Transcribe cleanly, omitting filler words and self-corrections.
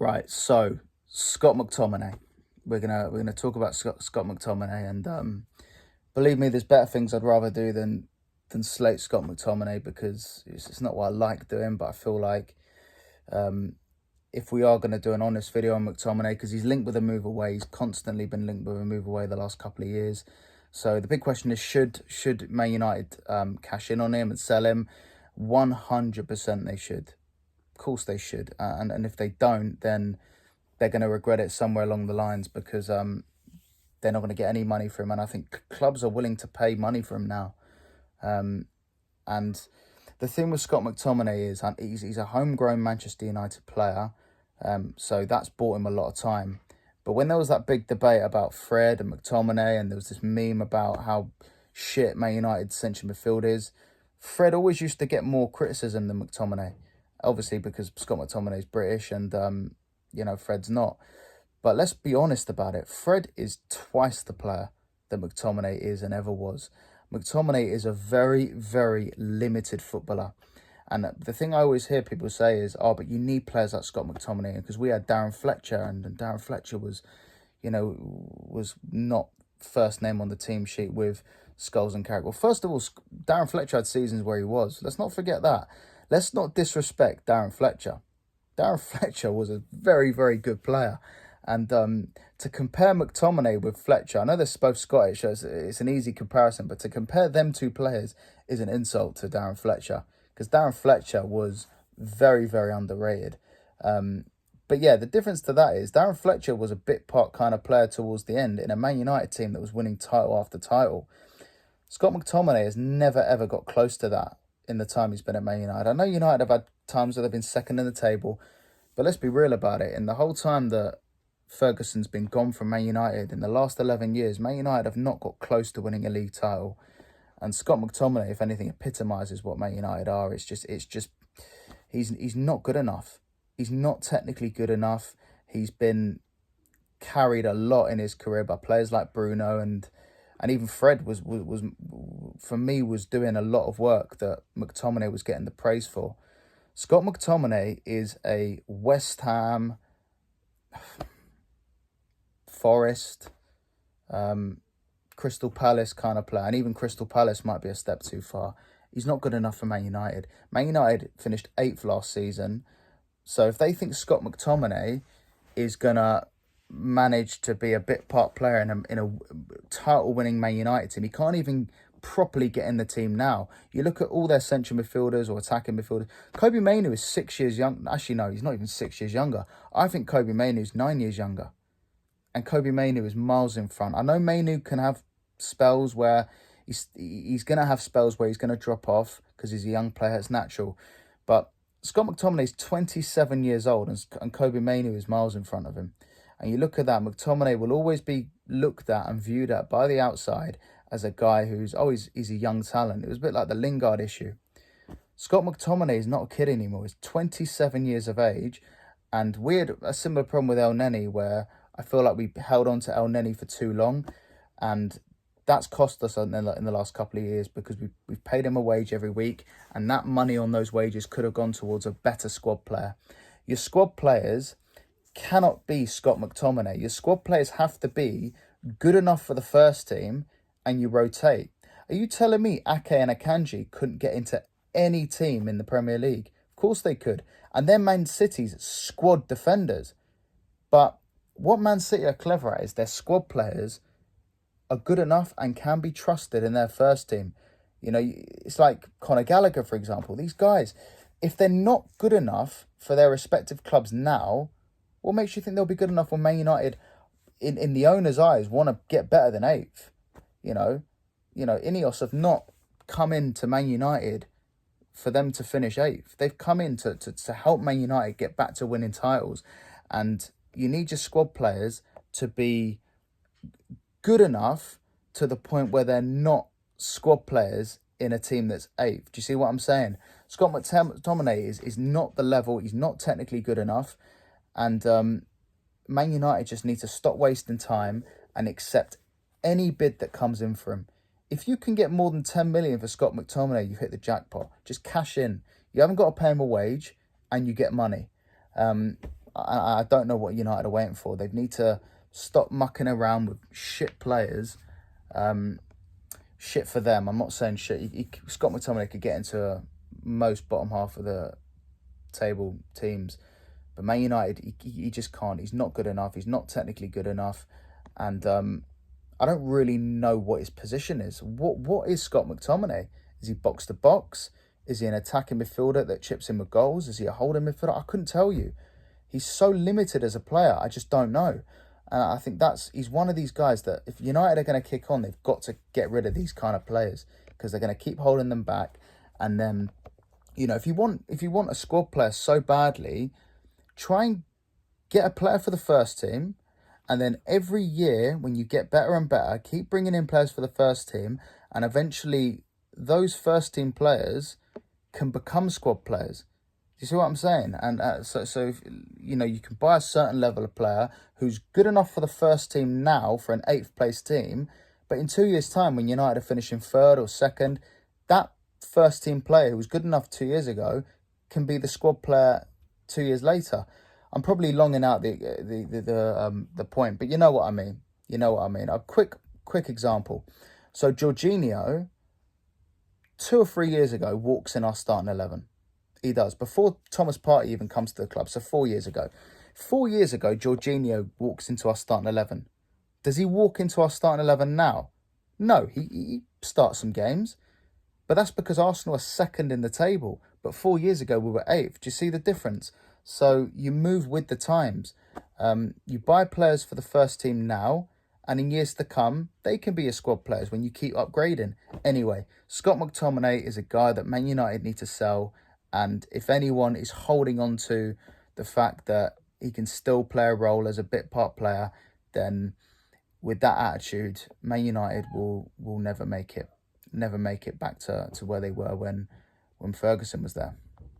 Right, so Scott McTominay. We're gonna talk about Scott McTominay, and believe me, there's better things I'd rather do than slate Scott McTominay, because it's not what I like doing. But I feel like um, if we are going to do an honest video on McTominay, because he's linked with a move away, he's constantly been linked with a move away the last couple of years. So the big question is, should Man United cash in on him and sell him? 100% they should. Of course they should. And if they don't, then they're going to regret it somewhere along the lines, because they're not going to get any money for him. And I think clubs are willing to pay money for him now. And the thing with Scott McTominay is he's a homegrown Manchester United player. So that's bought him a lot of time. But when there was that big debate about Fred and McTominay, and there was this meme about how shit Man United's central midfield is, Fred always used to get more criticism than McTominay. Obviously, because Scott McTominay is British and, Fred's not. But let's be honest about it. Fred is twice the player that McTominay is and ever was. McTominay is a very, very limited footballer. And the thing I always hear people say is, oh, but you need players like Scott McTominay, because we had Darren Fletcher, and Darren Fletcher was not first name on the team sheet with Skulls and Carrick. Well, first of all, Darren Fletcher had seasons where he was. Let's not forget that. Let's not disrespect Darren Fletcher. Darren Fletcher was a very, very good player. And to compare McTominay with Fletcher, I know they're both Scottish, so it's an easy comparison, but to compare them two players is an insult to Darren Fletcher, because Darren Fletcher was very, very underrated. But yeah, the difference to that is Darren Fletcher was a bit part kind of player towards the end in a Man United team that was winning title after title. Scott McTominay has never, ever got close to that in the time he's been at Man United. I know United have had times where they've been second in the table, but let's be real about it. In the whole time that Ferguson's been gone from Man United, in the last 11 years, Man United have not got close to winning a league title. And Scott McTominay, if anything, epitomises what Man United are. It's just he's not good enough. He's not technically good enough. He's been carried a lot in his career by players like Bruno, and even Fred was for me was doing a lot of work that McTominay was getting the praise for. Scott McTominay is a West Ham, Forest, Crystal Palace kind of player, and even Crystal Palace might be a step too far. He's not good enough for Man United. Man United finished 8th last season, so if they think Scott McTominay is gonna manage to be a bit part player in a title-winning Man United team, he can't even properly get in the team now. You look at all their central midfielders or attacking midfielders. Kobe Mainoo is 6 years young. Actually, no, he's not even 6 years younger. I think Kobe Mainoo is 9 years younger. And Kobe Mainoo is miles in front. I know Mainoo can have spells where he's going to have spells where he's going to drop off because he's a young player. It's natural. But Scott McTominay is 27 years old, and Kobe Mainoo is miles in front of him. And you look at that, McTominay will always be looked at and viewed at by the outside as a guy who's always, he's a young talent. It was a bit like the Lingard issue. Scott McTominay is not a kid anymore. He's 27 years of age. And we had a similar problem with El Neni, where I feel like we held on to El Neni for too long. And that's cost us in the last couple of years, because we've paid him a wage every week. And that money on those wages could have gone towards a better squad player. Your squad players cannot be Scott McTominay. Your squad players have to be good enough for the first team, and you rotate. Are you telling me Ake and Akanji couldn't get into any team in the Premier League? Of course they could. And they're Man City's squad defenders. But what Man City are clever at is their squad players are good enough and can be trusted in their first team. You know, it's like Conor Gallagher, for example. These guys, if they're not good enough for their respective clubs now, what makes you think they'll be good enough when Man United, in the owner's eyes, want to get better than 8th? You know, Ineos have not come into Man United for them to finish 8th. They've come in to help Man United get back to winning titles. And you need your squad players to be good enough to the point where they're not squad players in a team that's 8th. Do you see what I'm saying? Scott McTominay is not the level. He's not technically good enough. And Man United just need to stop wasting time and accept any bid that comes in for him. If you can get more than 10 million for Scott McTominay, you've hit the jackpot. Just cash in. You haven't got to pay him a wage, and you get money. I don't know what United are waiting for. They need to stop mucking around with shit players. Shit for them. I'm not saying shit. Scott McTominay could get into most bottom half of the table teams, but Man United, he just can't. He's not good enough. He's not technically good enough, and I don't really know what his position is. What is Scott McTominay? Is he box to box? Is he an attacking midfielder that chips in with goals? Is he a holding midfielder? I couldn't tell you. He's so limited as a player. I just don't know. And I think he's one of these guys that if United are going to kick on, they've got to get rid of these kind of players because they're going to keep holding them back. And then, if you want a squad player so badly, try and get a player for the first team. And then every year, when you get better and better, keep bringing in players for the first team. And eventually, those first team players can become squad players. Do you see what I'm saying? And so if, you can buy a certain level of player who's good enough for the first team now for an 8th place team. But in 2 years' time, when United are finishing 3rd or 2nd, that first team player who was good enough 2 years ago can be the squad player 2 years later. I'm probably longing out the point, but you know what I mean. A quick example. So Jorginho, 2 or 3 years ago, walks in our starting 11. He does. Before Thomas Partey even comes to the club, so 4 years ago. 4 years ago, Jorginho walks into our starting 11. Does he walk into our starting 11 now? No, he starts some games. But that's because Arsenal are 2nd in the table. But 4 years ago, we were 8th. Do you see the difference? So you move with the times. You buy players for the first team now, and in years to come, they can be your squad players when you keep upgrading. Anyway, Scott McTominay is a guy that Man United need to sell. And if anyone is holding on to the fact that he can still play a role as a bit part player, then with that attitude, Man United will never make it back to where they were when Ferguson was there.